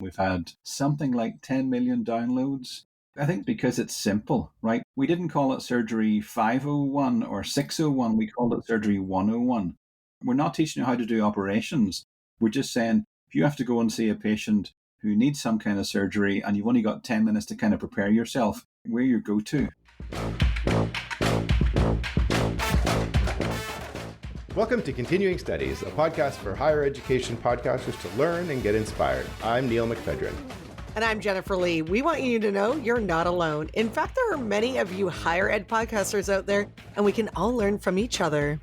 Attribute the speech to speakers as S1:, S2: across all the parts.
S1: We've had something like 10 million downloads. I think because it's simple, right? We didn't call it surgery 501 or 601. We called it surgery 101. We're not teaching you how to do operations. We're just saying if you have to go and see a patient who needs some kind of surgery and you've only got 10 minutes to kind of prepare yourself, we're your go-to.
S2: Welcome to Continuing Studies, a podcast for higher education podcasters to learn and get inspired. I'm Neil McFedrin.
S3: And I'm Jennifer Lee. We want you to know you're not alone. In fact, there are many of you higher ed podcasters out there, and we can all learn from each other.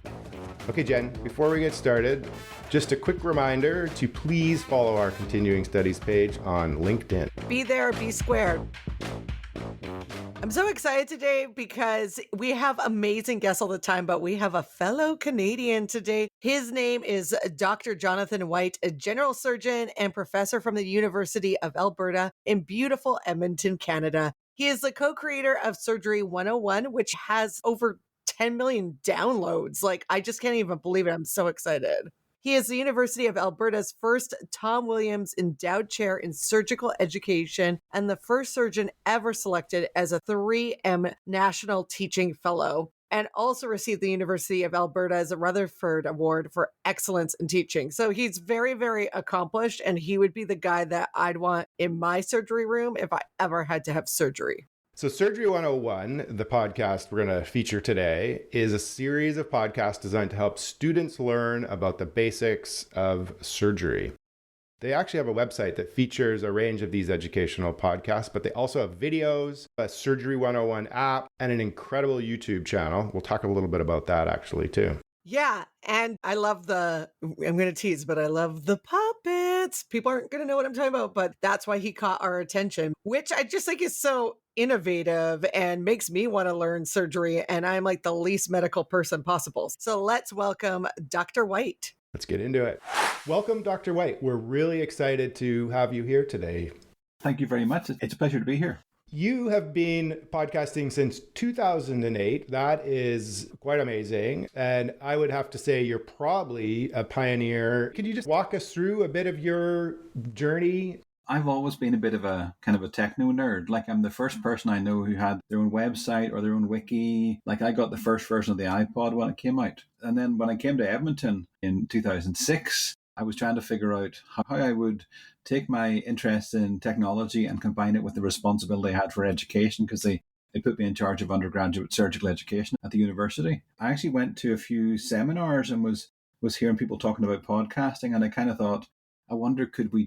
S2: Okay, Jen, before we get started, just a quick reminder to please follow our Continuing Studies page on LinkedIn.
S3: Be there, be squared. I'm so excited today because we have amazing guests all the time, but we have a fellow Canadian today. His name is Dr. Jonathan White, a general surgeon and professor from the University of Alberta in beautiful Edmonton, Canada. He is the co-creator of Surgery 101, which has over 10 million downloads. I just can't even believe it. I'm so excited. He is the University of Alberta's first Tom Williams Endowed Chair in Surgical Education and the first surgeon ever selected as a 3M National Teaching Fellow, and also received the University of Alberta's Rutherford Award for Excellence in Teaching. So he's very, very accomplished, and he would be the guy that I'd want in my surgery room if I ever had to have surgery.
S2: So Surgery 101, the podcast we're going to feature today, is a series of podcasts designed to help students learn about the basics of surgery. They actually have a website that features a range of these educational podcasts, but they also have videos, a Surgery 101 app, and an incredible YouTube channel. We'll talk a little bit about that actually too.
S3: Yeah, and I love I'm going to tease, but I love the puppets. People aren't going to know what I'm talking about, but that's why he caught our attention, which I just think is so innovative and makes me want to learn surgery. And I'm like the least medical person possible. So let's welcome Dr. White.
S2: Let's get into it. Welcome, Dr. White. We're really excited to have you here today.
S1: Thank you very much. It's a pleasure to be here.
S2: You have been podcasting since 2008. That is quite amazing. And I would have to say you're probably a pioneer. Could you just walk us through a bit of your journey?
S1: I've always been a bit of a kind of a techno nerd. I'm the first person I know who had their own website or their own wiki. I got the first version of the iPod when it came out. And then when I came to Edmonton in 2006, I was trying to figure out how I would take my interest in technology and combine it with the responsibility I had for education, because they put me in charge of undergraduate surgical education at the university. I actually went to a few seminars and was hearing people talking about podcasting, and I kind of thought, I wonder, could we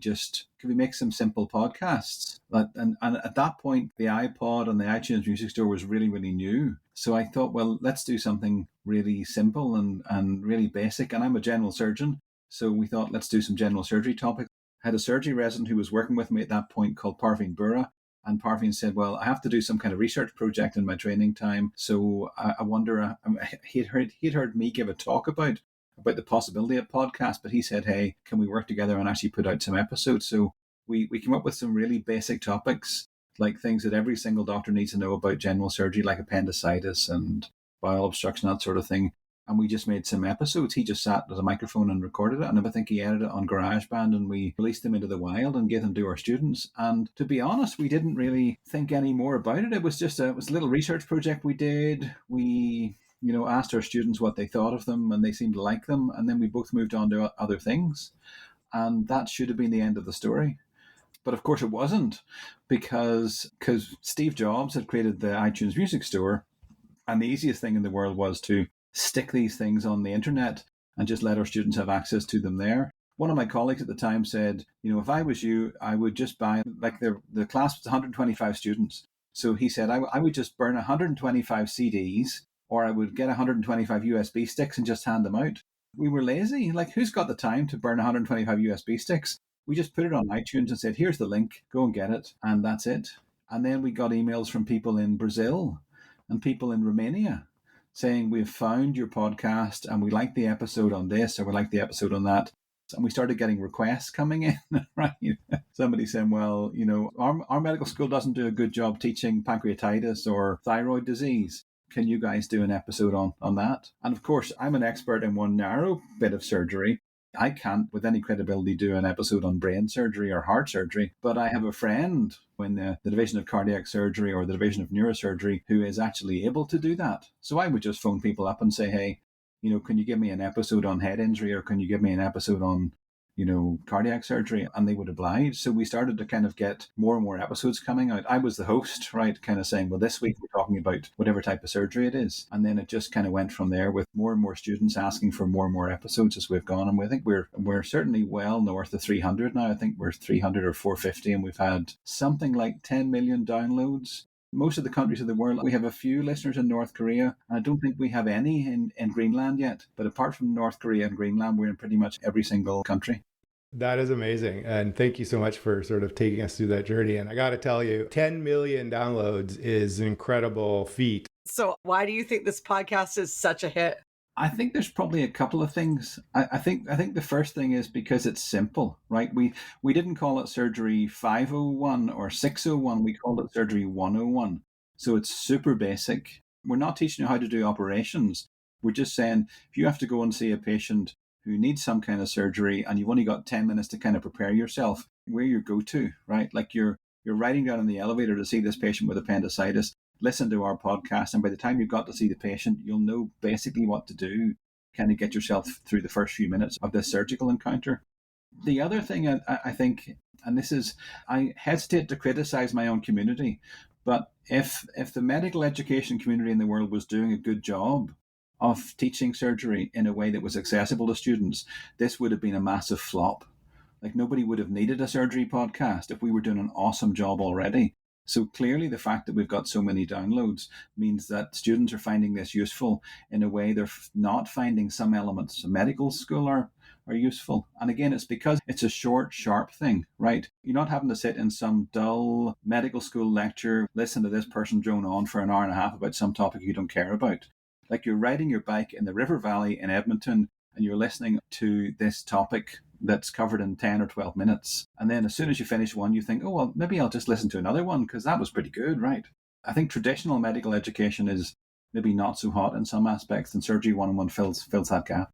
S1: make some simple podcasts? And at that point, the iPod and the iTunes Music Store was really, really new. So I thought, well, let's do something really simple and really basic. And I'm a general surgeon. So we thought, let's do some general surgery topics. I had a surgery resident who was working with me at that point called Parveen Bura. And Parveen said, well, I have to do some kind of research project in my training time. So I wonder, he'd heard me give a talk about the possibility of podcasts, but he said, hey, can we work together and actually put out some episodes? So we came up with some really basic topics, like things that every single doctor needs to know about general surgery, like appendicitis and bowel obstruction, that sort of thing. And we just made some episodes. He just sat with a microphone and recorded it. And I think he edited it on GarageBand, and we released them into the wild and gave them to our students. And to be honest, we didn't really think any more about it. It was just a little research project we did. We asked our students what they thought of them, and they seemed to like them. And then we both moved on to other things. And that should have been the end of the story. But of course it wasn't, because Steve Jobs had created the iTunes Music Store. And the easiest thing in the world was to stick these things on the internet and just let our students have access to them there. One of my colleagues at the time said, if I was you, I would just buy, the class was 125 students. So he said, I would just burn 125 CDs, or I would get 125 USB sticks and just hand them out. We were lazy. Who's got the time to burn 125 USB sticks? We just put it on iTunes and said, here's the link, go and get it. And that's it. And then we got emails from people in Brazil and people in Romania saying, we've found your podcast and we like the episode on this, or we like the episode on that. And we started getting requests coming in, right? Somebody saying, well, our medical school doesn't do a good job teaching pancreatitis or thyroid disease. Can you guys do an episode on that? And of course, I'm an expert in one narrow bit of surgery. I can't, with any credibility, do an episode on brain surgery or heart surgery, but I have a friend in the division of cardiac surgery or the division of neurosurgery who is actually able to do that. So I would just phone people up and say, hey, can you give me an episode on head injury, or can you give me an episode on cardiac surgery? And they would oblige. So we started to kind of get more and more episodes coming out. I was the host, right? Kind of saying, well, this week we're talking about whatever type of surgery it is. And then it just kind of went from there, with more and more students asking for more and more episodes as we've gone. And we think we're certainly well north of 300 now. I think we're 300 or 450, and we've had something like 10 million downloads. Most of the countries of the world, we have a few listeners in North Korea. And I don't think we have any in Greenland yet. But apart from North Korea and Greenland, we're in pretty much every single country.
S2: That is amazing. And thank you so much for sort of taking us through that journey. And I got to tell you, 10 million downloads is an incredible feat.
S3: So why do you think this podcast is such a hit?
S1: I think there's probably a couple of things. I think the first thing is because it's simple, right? We didn't call it Surgery 501 or 601. We called it Surgery 101. So it's super basic. We're not teaching you how to do operations. We're just saying, if you have to go and see a patient who needs some kind of surgery and you've only got 10 minutes to kind of prepare yourself, we're your go-to, right? Like you're riding down in the elevator to see this patient with appendicitis. Listen to our podcast, and by the time you've got to see the patient, you'll know basically what to do, kind of get yourself through the first few minutes of this surgical encounter. The other thing I think, and this is, I hesitate to criticize my own community, but if the medical education community in the world was doing a good job of teaching surgery in a way that was accessible to students, this would have been a massive flop. Like, nobody would have needed a surgery podcast if we were doing an awesome job already. So clearly the fact that we've got so many downloads means that students are finding this useful in a way they're not finding some elements of medical school are useful. And again, it's because it's a short, sharp thing, right? You're not having to sit in some dull medical school lecture, listen to this person drone on for an hour and a half about some topic you don't care about. Like, you're riding your bike in the River Valley in Edmonton and you're listening to this topic that's covered in 10 or 12 minutes. And then as soon as you finish one, you think, oh, well, maybe I'll just listen to another one because that was pretty good, right? I think traditional medical education is maybe not so hot in some aspects, and Surgery 101 fills that gap.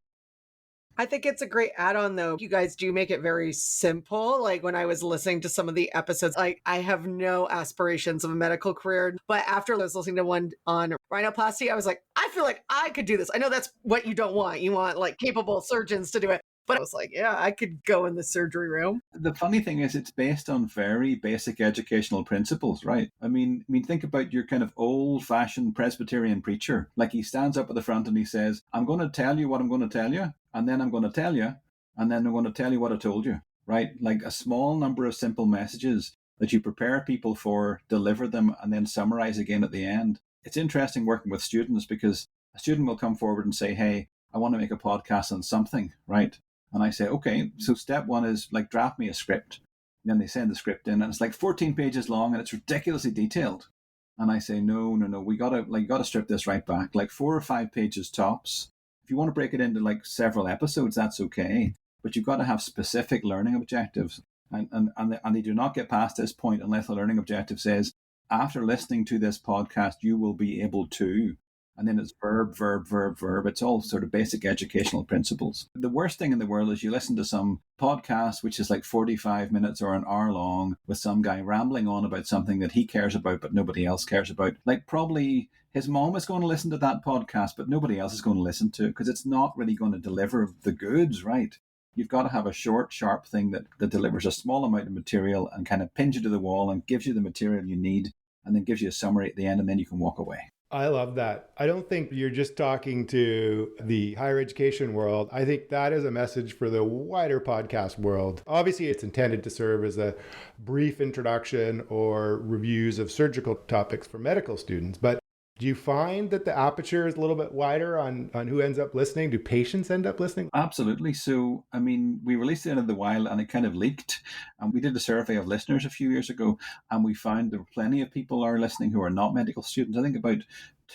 S3: I think it's a great add-on, though. You guys do make it very simple. Like, when I was listening to some of the episodes, I have no aspirations of a medical career. But after I was listening to one on rhinoplasty, I was like, I feel like I could do this. I know that's what you don't want. You want like capable surgeons to do it. But I was like, yeah, I could go in the surgery room.
S1: The funny thing is, it's based on very basic educational principles, right? I mean, think about your kind of old-fashioned Presbyterian preacher. Like, he stands up at the front and he says, I'm going to tell you what I'm going to tell you, and then I'm going to tell you, and then I'm going to tell you what I told you, right? Like, a small number of simple messages that you prepare people for, deliver them, and then summarize again at the end. It's interesting working with students because a student will come forward and say, hey, I want to make a podcast on something, right? And I say, okay, so step one is like, draft me a script. And then they send the script in and it's like 14 pages long and it's ridiculously detailed. And I say, no, we gotta strip this right back, like 4 or 5 pages tops. If you want to break it into like several episodes, that's okay. But you've got to have specific learning objectives. And they do not get past this point unless the learning objective says, after listening to this podcast, you will be able to. And then it's verb. It's all sort of basic educational principles. The worst thing in the world is you listen to some podcast, which is like 45 minutes or an hour long, with some guy rambling on about something that he cares about, but nobody else cares about. Like, probably his mom is going to listen to that podcast, but nobody else is going to listen to it because it's not really going to deliver the goods, right? You've got to have a short, sharp thing that delivers a small amount of material and kind of pins you to the wall and gives you the material you need, and then gives you a summary at the end, and then you can walk away.
S2: I love that. I don't think you're just talking to the higher education world. I think that is a message for the wider podcast world. Obviously, it's intended to serve as a brief introduction or reviews of surgical topics for medical students. But do you find that the aperture is a little bit wider on who ends up listening? Do patients end up listening?
S1: Absolutely. So, I mean, we released it in the wild and it kind of leaked. And we did a survey of listeners a few years ago, and we found there were plenty of people are listening who are not medical students. I think about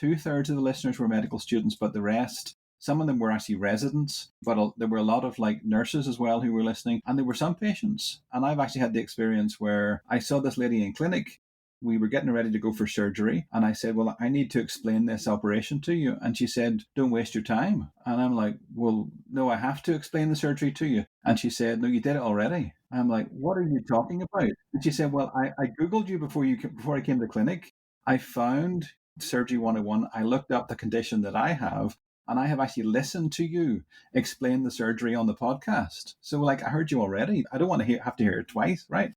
S1: 2/3 of the listeners were medical students, but the rest, some of them were actually residents, but there were a lot of like nurses as well who were listening, and there were some patients. And I've actually had the experience where I saw this lady in clinic We were getting ready to go for surgery. And I said, well, I need to explain this operation to you. And she said, don't waste your time. And I'm like, well, no, I have to explain the surgery to you. And she said, no, you did it already. I'm like, what are you talking about? And she said, well, I Googled you before I came to clinic. I found Surgery 101. I looked up the condition that I have, and I have actually listened to you explain the surgery on the podcast. So, like, I heard you already. I don't want to have to hear it twice, right?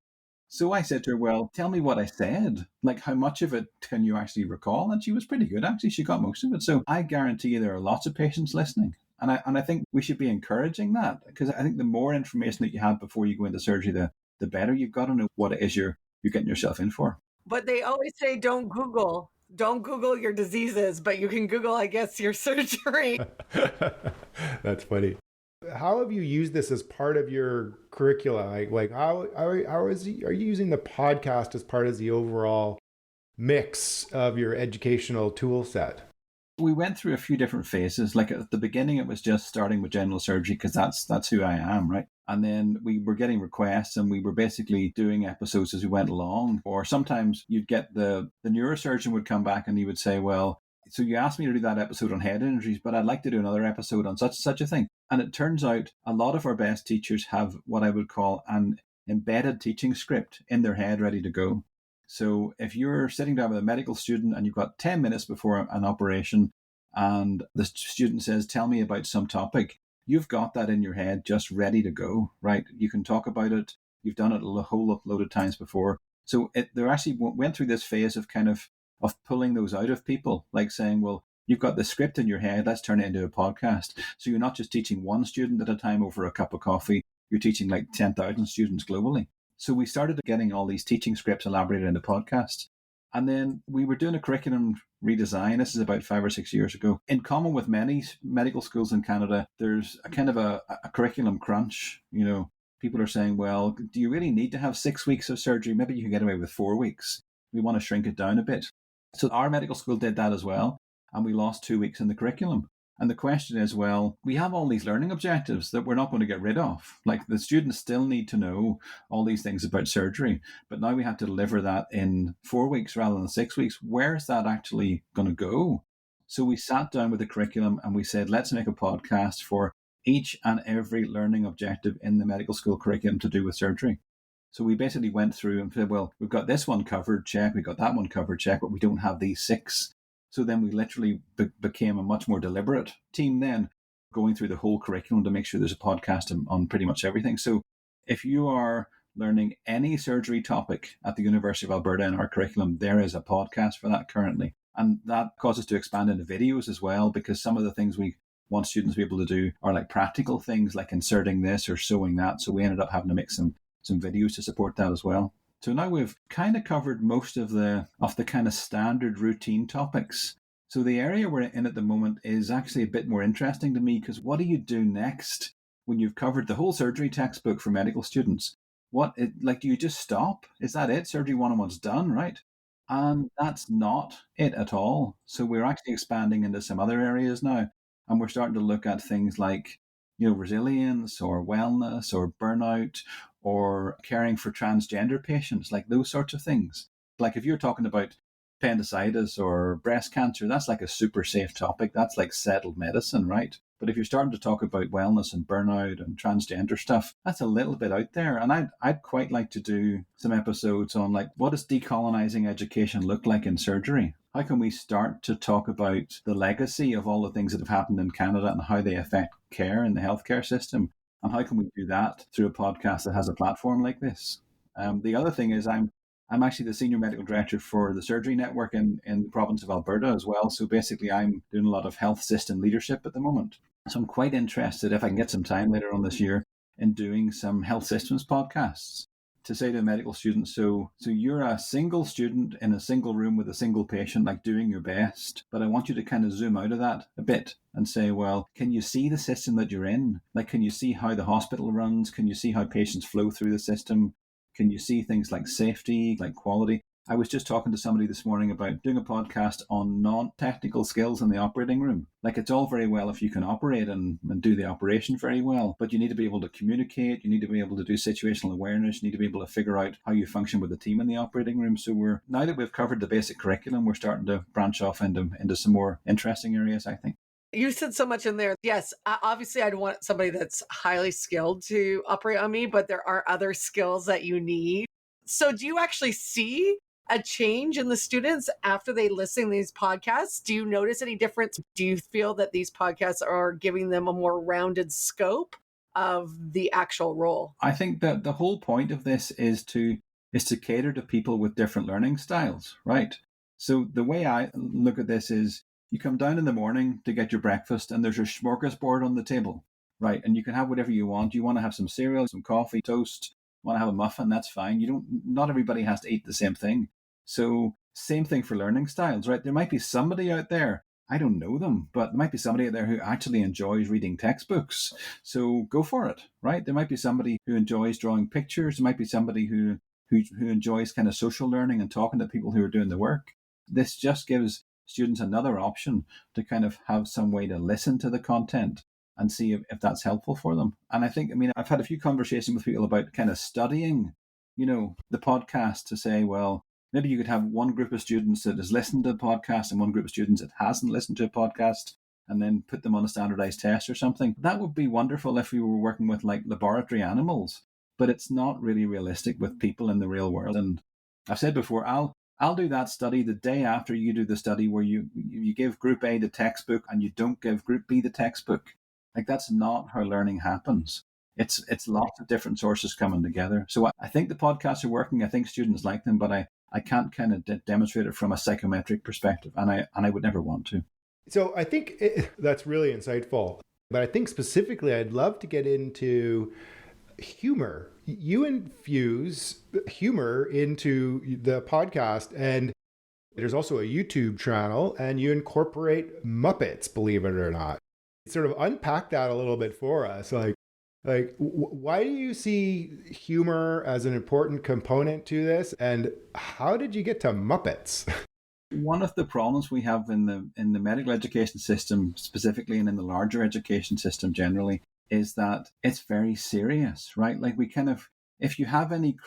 S1: So I said to her, well, tell me what I said. Like, how much of it can you actually recall? And she was pretty good, actually. She got most of it. So I guarantee you there are lots of patients listening. And I think we should be encouraging that, because I think the more information that you have before you go into surgery, the better. You've got to know what it is you're getting yourself in for.
S3: But they always say don't Google your diseases, but you can Google, I guess, your surgery.
S2: That's funny. How have you used this as part of your curricula? Like how are you using the podcast as part of the overall mix of your educational tool set?
S1: We went through a few different phases. Like at the beginning, it was just starting with general surgery because that's who I am, right? And then we were getting requests, and we were basically doing episodes as we went along. Or sometimes you'd get the neurosurgeon would come back and he would say, well, so you asked me to do that episode on head injuries, but I'd like to do another episode on such a thing. And it turns out a lot of our best teachers have what I would call an embedded teaching script in their head ready to go. So if you're sitting down with a medical student and you've got 10 minutes before an operation and the student says, tell me about some topic, you've got that in your head just ready to go, right? You can talk about it. You've done it a whole load of times before. So they actually went through this phase of of pulling those out of people, like saying, well, you've got the script in your head, let's turn it into a podcast. So you're not just teaching one student at a time over a cup of coffee, you're teaching like 10,000 students globally. So we started getting all these teaching scripts elaborated into podcasts. And then we were doing a curriculum redesign. This is about 5 or 6 years ago. In common with many medical schools in Canada, there's a kind of a curriculum crunch. You know, people are saying, well, do you really need to have 6 weeks of surgery? Maybe you can get away with 4 weeks. We want to shrink it down a bit. So our medical school did that as well. And we lost 2 weeks in the curriculum. And the question is, well, we have all these learning objectives that we're not going to get rid of. Like the students still need to know all these things about surgery, but now we have to deliver that in 4 weeks rather than 6 weeks. Where's that actually going to go? So we sat down with the curriculum and we said, let's make a podcast for each and every learning objective in the medical school curriculum to do with surgery. So we basically went through and said, well, we've got this one covered, check. We've got that one covered, check, but we don't have these 6. So then we literally became a much more deliberate team then, going through the whole curriculum to make sure there's a podcast on pretty much everything. So if you are learning any surgery topic at the University of Alberta in our curriculum, there is a podcast for that currently. And that causes us to expand into videos as well, because some of the things we want students to be able to do are like practical things like inserting this or sewing that. So we ended up having to make some videos to support that as well. So now we've kind of covered most of the kind of standard routine topics. So the area we're in at the moment is actually a bit more interesting to me, because what do you do next when you've covered the whole surgery textbook for medical students? Do you just stop? Is that it? Surgery 101's done, right? And that's not it at all. So we're actually expanding into some other areas now. And we're starting to look at things like, resilience or wellness or burnout or caring for transgender patients, like those sorts of things. Like if you're talking about appendicitis or breast cancer, that's like a super safe topic. That's like settled medicine, right? But if you're starting to talk about wellness and burnout and transgender stuff, that's a little bit out there. And I'd quite like to do some episodes on like, what does decolonizing education look like in surgery? How can we start to talk about the legacy of all the things that have happened in Canada and how they affect care in the healthcare system? And how can we do that through a podcast that has a platform like this? The other thing is I'm actually the senior medical director for the surgery network in the province of Alberta as well. So basically I'm doing a lot of health system leadership at the moment. So I'm quite interested, if I can get some time later on this year, in doing some health systems podcasts to say to medical students, so you're a single student in a single room with a single patient, like doing your best, but I want you to kind of zoom out of that a bit and say, well, can you see the system that you're in? Like, can you see how the hospital runs? Can you see how patients flow through the system? Can you see things like safety, like quality? I was just talking to somebody this morning about doing a podcast on non-technical skills in the operating room. Like, it's all very well if you can operate and do the operation very well, but you need to be able to communicate, you need to be able to do situational awareness, you need to be able to figure out how you function with the team in the operating room. So now that we've covered the basic curriculum, we're starting to branch off into some more interesting areas, I think.
S3: You said so much in there. Yes, obviously, I'd want somebody that's highly skilled to operate on me, but there are other skills that you need. So, do you actually see a change in the students after they listen to these podcasts? Do you notice any difference? Do you feel that these podcasts are giving them a more rounded scope of the actual role?
S1: I think that the whole point of this is to cater to people with different learning styles, right? So the way I look at this is you come down in the morning to get your breakfast and there's a smorgasbord on the table, right? And you can have whatever you want. You want to have some cereal, some coffee, toast, want to have a muffin, that's fine. Not everybody has to eat the same thing. So same thing for learning styles, right? There might be somebody out there, I don't know them, but there might be somebody out there who actually enjoys reading textbooks. So go for it, right? There might be somebody who enjoys drawing pictures. There might be somebody who enjoys kind of social learning and talking to people who are doing the work. This just gives students another option to kind of have some way to listen to the content and see if that's helpful for them. And I think, I've had a few conversations with people about kind of studying, the podcast to say, well, maybe you could have one group of students that has listened to the podcast and one group of students that hasn't listened to a podcast, and then put them on a standardized test or something. That would be wonderful if we were working with like laboratory animals, but it's not really realistic with people in the real world. And I've said before, I'll do that study the day after you do the study where you give group A the textbook and you don't give group B the textbook. Like, that's not how learning happens. It's lots of different sources coming together. So I think the podcasts are working. I think students like them, but I can't kind of demonstrate it from a psychometric perspective, and I would never want to.
S2: So I think that's really insightful. But I think specifically, I'd love to get into humor. You infuse humor into the podcast, and there's also a YouTube channel, and you incorporate Muppets, believe it or not. Sort of unpack that a little bit for us. Why do you see humor as an important component to this, and how did you get to Muppets?
S1: One of the problems we have in the medical education system specifically, and in the larger education system generally, is that it's very serious, right? Like, we kind of, if you have any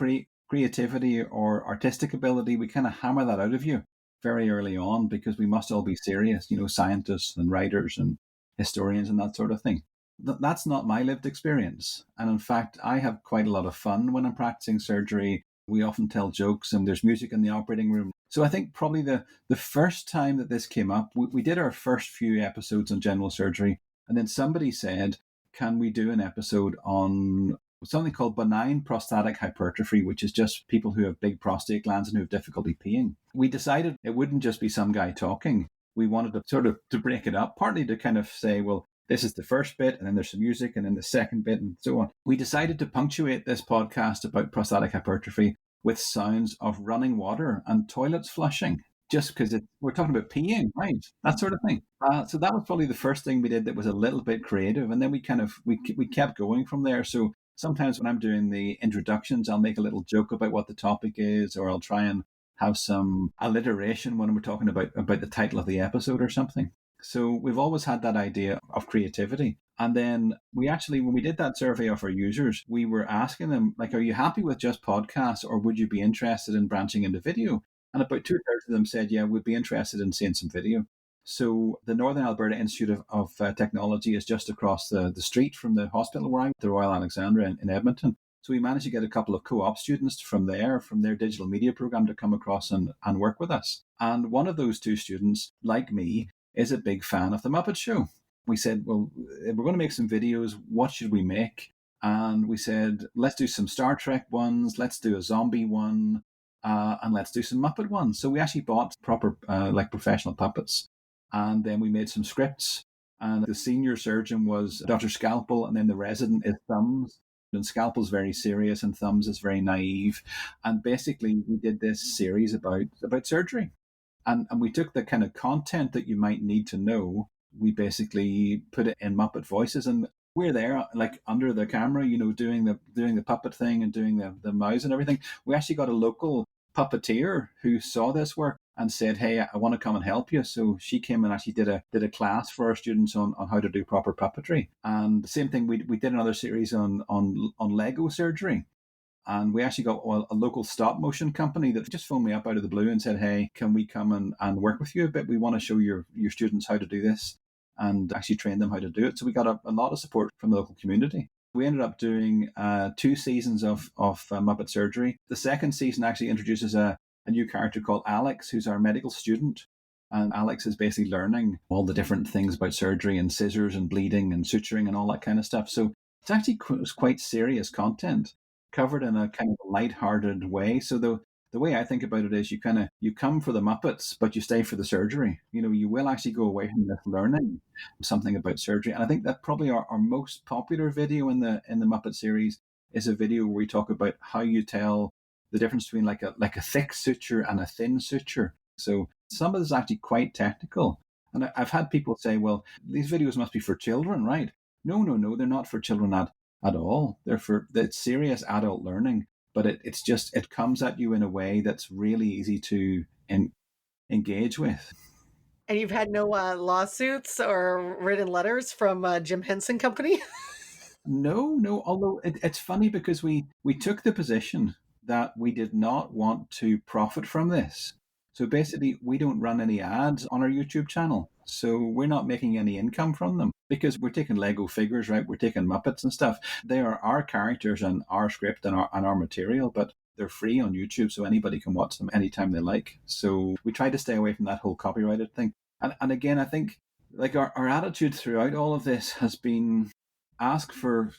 S1: creativity or artistic ability, we kind of hammer that out of you very early on because we must all be serious, scientists and writers and historians and that sort of thing. That's not my lived experience. And in fact, I have quite a lot of fun when I'm practicing surgery. We often tell jokes and there's music in the operating room. So I think probably the first time that this came up, we did our first few episodes on general surgery. And then somebody said, can we do an episode on something called benign prostatic hypertrophy, which is just people who have big prostate glands and who have difficulty peeing. We decided it wouldn't just be some guy talking. We wanted to sort of to break it up, partly to kind of say, well, this is the first bit, and then there's some music, and then the second bit, and so on. We decided to punctuate this podcast about prostatic hypertrophy with sounds of running water and toilets flushing, just because we're talking about peeing, right? That sort of thing. So that was probably the first thing we did that was a little bit creative, and then we kept going from there. So sometimes when I'm doing the introductions, I'll make a little joke about what the topic is, or I'll try and have some alliteration when we're talking about the title of the episode or something. So we've always had that idea of creativity. And then we actually, when we did that survey of our users, we were asking them, like, are you happy with just podcasts, or would you be interested in branching into video? And about 2/3 of them said, yeah, we'd be interested in seeing some video. So the Northern Alberta Institute of Technology is just across the street from the hospital where I'm, the Royal Alexandra in Edmonton. So we managed to get a couple of co-op students from their digital media program to come across and work with us. And one of those two students, like me, is a big fan of the Muppet Show. We said, well, if we're going to make some videos, what should we make? And we said, let's do some Star Trek ones, let's do a zombie one, and let's do some Muppet ones. So we actually bought proper, professional puppets. And then we made some scripts. And the senior surgeon was Dr. Scalpel, and then the resident is Thumbs. And Scalpel's very serious, and Thumbs is very naive. And basically, we did this series about surgery. And we took the kind of content that you might need to know. We basically put it in Muppet voices, and we're there, like under the camera, doing the puppet thing and doing the mouse and everything. We actually got a local puppeteer who saw this work and said, "Hey, I want to come and help you." So she came and actually did a class for our students on how to do proper puppetry. And the same thing, we did another series on Lego surgery. And we actually got a local stop motion company that just phoned me up out of the blue and said, "Hey, can we come and work with you a bit? We want to show your students how to do this and actually train them how to do it." So we got a lot of support from the local community. We ended up doing 2 seasons of Muppet surgery. The second season actually introduces a new character called Alex, who's our medical student. And Alex is basically learning all the different things about surgery and scissors and bleeding and suturing and all that kind of stuff. So it's actually quite serious content covered in a kind of light-hearted way. So the way I think about it is you come for the Muppets, but you stay for the surgery. You will actually go away from this learning something about surgery. And I think that probably our most popular video in the Muppet series is a video where we talk about how you tell the difference between like a thick suture and a thin suture. So some of this is actually quite technical. And I've had people say, "Well, these videos must be for children, right?" No, they're not for children at all. It's serious adult learning, but it comes at you in a way that's really easy to engage with.
S3: And you've had no lawsuits or written letters from Jim Henson Company?
S1: No. Although it's funny because we took the position that we did not want to profit from this. So basically, we don't run any ads on our YouTube channel. So we're not making any income from them because we're taking Lego figures, right? We're taking Muppets and stuff. They are our characters and our script and our material, but they're free on YouTube, so anybody can watch them anytime they like. So we try to stay away from that whole copyrighted thing. And again, I think like our attitude throughout all of this has been ask for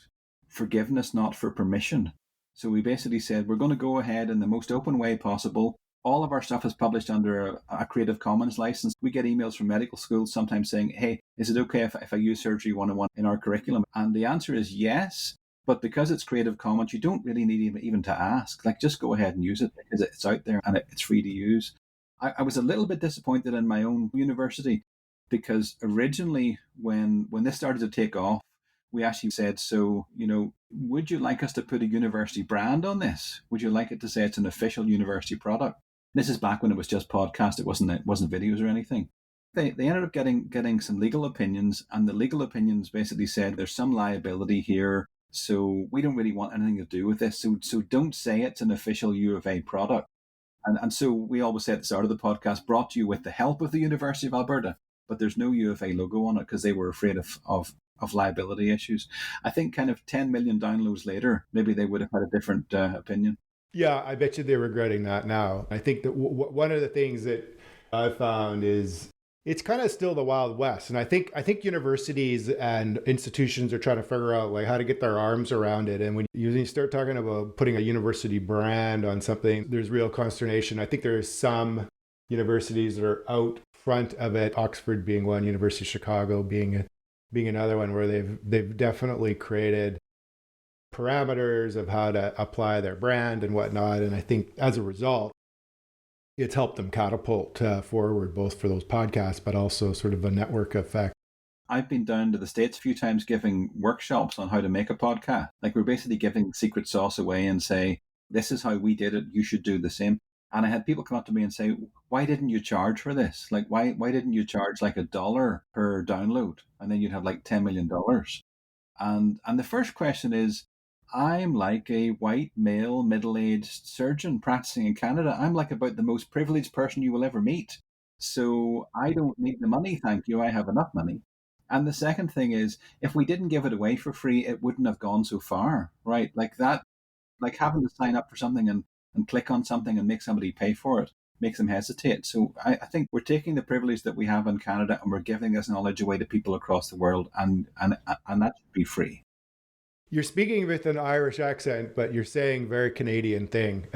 S1: forgiveness, not for permission. So we basically said we're going to go ahead in the most open way possible. All of our stuff is published under a Creative Commons license. We get emails from medical schools sometimes saying, "Hey, is it okay if I use Surgery 101 in our curriculum?" And the answer is yes. But because it's Creative Commons, you don't really need even to ask. Like, just go ahead and use it because it's out there and it's free to use. I was a little bit disappointed in my own university because originally when this started to take off, we actually said, "So, would you like us to put a university brand on this? Would you like it to say it's an official university product?" This is back when it was just podcast. It wasn't videos or anything. They ended up getting some legal opinions, and the legal opinions basically said there's some liability here, so we don't really want anything to do with this. So don't say it's an official U of A product. And so we always say at the start of the podcast, brought to you with the help of the University of Alberta, but there's no U of A logo on it because they were afraid of liability issues. I think kind of 10 million downloads later, maybe they would have had a different opinion.
S2: Yeah, I bet you they're regretting that now. I think that one of the things that I've found is it's kind of still the Wild West. And I think universities and institutions are trying to figure out like how to get their arms around it. And when you start talking about putting a university brand on something, there's real consternation. I think there's some universities that are out front of it, Oxford being one, University of Chicago being another one, where they've definitely created parameters of how to apply their brand and whatnot. And I think as a result, it's helped them catapult forward, both for those podcasts, but also sort of a network effect.
S1: I've been down to the States a few times giving workshops on how to make a podcast. Like, we're basically giving secret sauce away and say, "This is how we did it. You should do the same." And I had people come up to me and say, "Why didn't you charge for this? Like, why didn't you charge like $1 per download? And then you'd have like $10 million. And the first question is, I'm like a white male middle-aged surgeon practicing in Canada. I'm like about the most privileged person you will ever meet. So I don't need the money, thank you. I have enough money. And the second thing is, if we didn't give it away for free, it wouldn't have gone so far, right? Like that, like having to sign up for something and click on something and make somebody pay for it makes them hesitate. So I think we're taking the privilege that we have in Canada and we're giving this knowledge away to people across the world, and that should be free.
S2: You're speaking with an Irish accent, but you're saying very Canadian thing.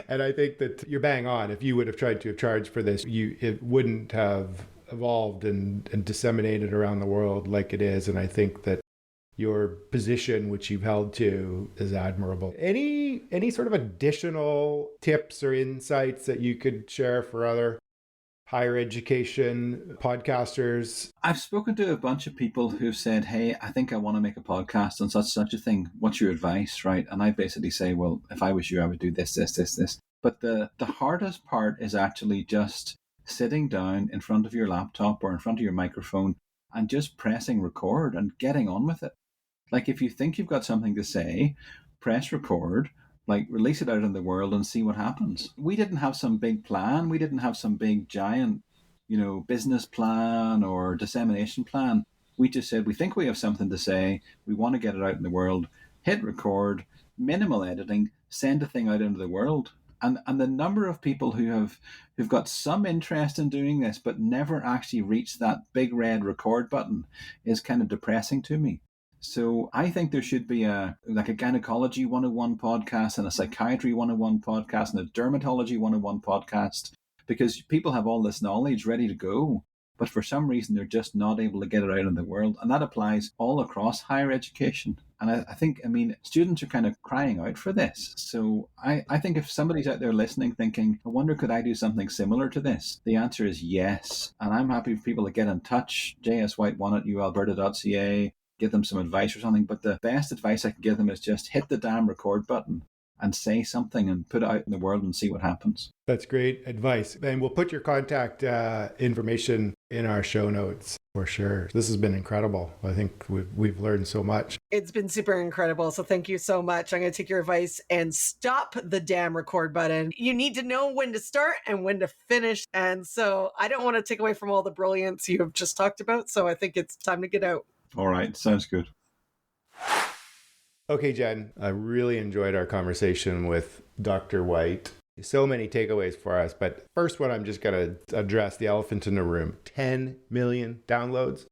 S2: And I think that you're bang on. If you would have tried to charge for this, it wouldn't have evolved and disseminated around the world like it is. And I think that your position, which you've held to, is admirable. Any sort of additional tips or insights that you could share for other higher education podcasters?
S1: I've spoken to a bunch of people who've said, "Hey, I think I want to make a podcast on such a thing. What's your advice?" Right? And I basically say, "Well, if I was you, I would do this, this, this, this." But the hardest part is actually just sitting down in front of your laptop or in front of your microphone and just pressing record and getting on with it. Like if you think you've got something to say, press record, like release it out in the world and see what happens. We didn't have some big plan. We didn't have some big giant, business plan or dissemination plan. We just said, we think we have something to say. We want to get it out in the world. Hit record, minimal editing, send the thing out into the world. And the number of people who've got some interest in doing this but never actually reached that big red record button is kind of depressing to me. So I think there should be a gynecology 101 podcast and a psychiatry 101 podcast and a dermatology 101 podcast, because people have all this knowledge ready to go, but for some reason they're just not able to get it out in the world. And that applies all across higher education. And I think, students are kind of crying out for this. So I think if somebody's out there listening thinking, I wonder, could I do something similar to this? The answer is yes. And I'm happy for people to get in touch, jswhite1@ualberta.ca, give them some advice or something. But the best advice I can give them is just hit the damn record button and say something and put it out in the world and see what happens.
S2: That's great advice. And we'll put your contact information in our show notes for sure. This has been incredible. I think we've learned so much.
S3: It's been super incredible. So thank you so much. I'm going to take your advice and stop the damn record button. You need to know when to start and when to finish. And so I don't want to take away from all the brilliance you have just talked about. So I think it's time to get out.
S1: All right. Sounds good.
S2: Okay, Jen, I really enjoyed our conversation with Dr. White. So many takeaways for us, but first one, I'm just going to address the elephant in the room. 10 million downloads.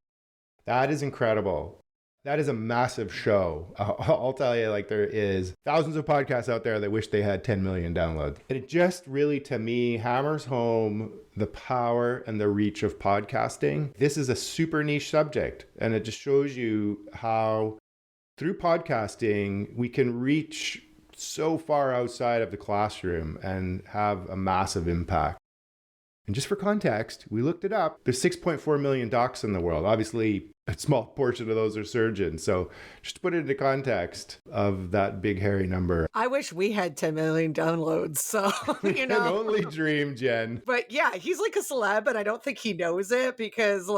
S2: That is incredible. That is a massive show. I'll tell you, there is thousands of podcasts out there that wish they had 10 million downloads. And it just really, to me, hammers home the power and the reach of podcasting. This is a super niche subject, and it just shows you how through podcasting, we can reach so far outside of the classroom and have a massive impact. And just for context, we looked it up. There's 6.4 million docs in the world. Obviously, a small portion of those are surgeons. So just to put it into context of that big, hairy number.
S3: I wish we had 10 million downloads. So,
S2: Can only dream, Jen.
S3: But yeah, he's like a celeb, and I don't think he knows it because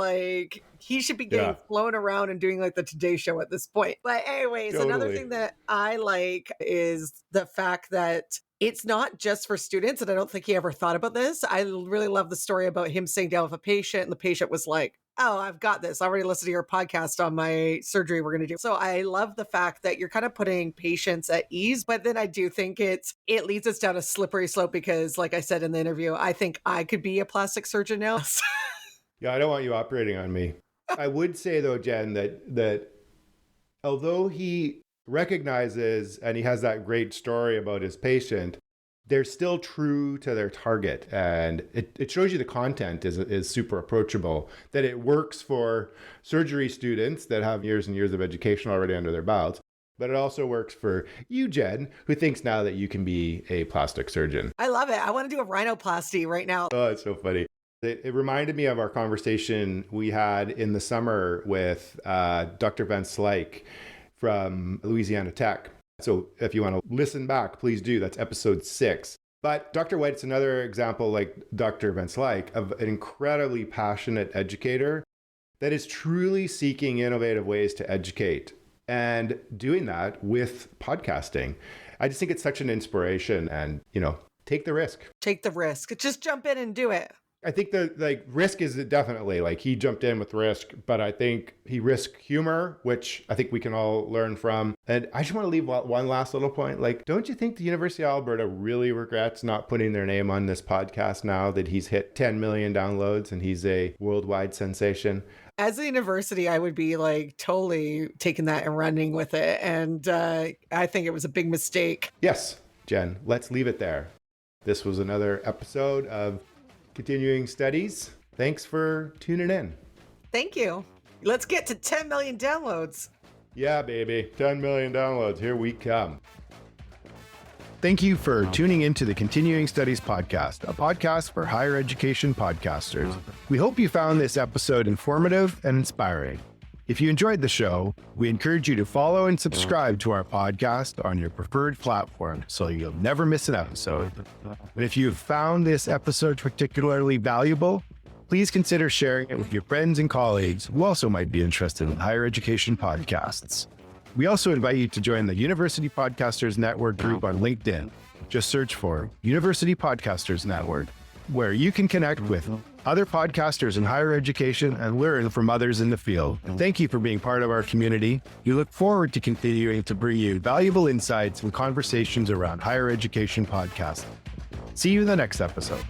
S3: he should be getting flown around and doing the Today Show at this point. But anyways, Another thing that I like is the fact that it's not just for students, and I don't think he ever thought about this. I really love the story about him sitting down with a patient, and the patient was like, oh, I've got this. I already listened to your podcast on my surgery we're going to do. So I love the fact that you're kind of putting patients at ease, but then I do think it leads us down a slippery slope because, like I said in the interview, I think I could be a plastic surgeon now.
S2: Yeah, I don't want you operating on me. I would say, though, Jen, that although he recognizes and he has that great story about his patient, they're still true to their target. And it shows you the content is super approachable, that it works for surgery students that have years and years of education already under their belts. But it also works for you, Jen, who thinks now that you can be a plastic surgeon.
S3: I love it. I want to do a rhinoplasty right now.
S2: Oh, it's so funny. It reminded me of our conversation we had in the summer with Dr. Van Slyke from Louisiana Tech. So if you want to listen back, please do. That's episode 6. But Dr. White's another example, like Dr. Van Slyke, of an incredibly passionate educator that is truly seeking innovative ways to educate and doing that with podcasting. I just think it's such an inspiration and, take the risk.
S3: Take the risk. Just jump in and do it.
S2: I think the risk is definitely he jumped in with risk, but I think he risked humor, which I think we can all learn from. And I just want to leave one last little point. Don't you think the University of Alberta really regrets not putting their name on this podcast now that he's hit 10 million downloads and he's a worldwide sensation?
S3: As a university, I would be totally taking that and running with it. And I think it was a big mistake.
S2: Yes, Jen, let's leave it there. This was another episode of Continuing Studies. Thanks for tuning in.
S3: Thank you. Let's get to 10 million downloads.
S2: Yeah, baby. 10 million downloads. Here we come. Thank you for tuning into the Continuing Studies podcast, a podcast for higher education podcasters. We hope you found this episode informative and inspiring. If you enjoyed the show, we encourage you to follow and subscribe to our podcast on your preferred platform so you'll never miss an episode. And if you've found this episode particularly valuable, please consider sharing it with your friends and colleagues who also might be interested in higher education podcasts. We also invite you to join the University Podcasters Network group on LinkedIn. Just search for University Podcasters Network, where you can connect with other podcasters in higher education and learn from others in the field. Thank you for being part of our community. We look forward to continuing to bring you valuable insights and conversations around higher education podcasts. See you in the next episode.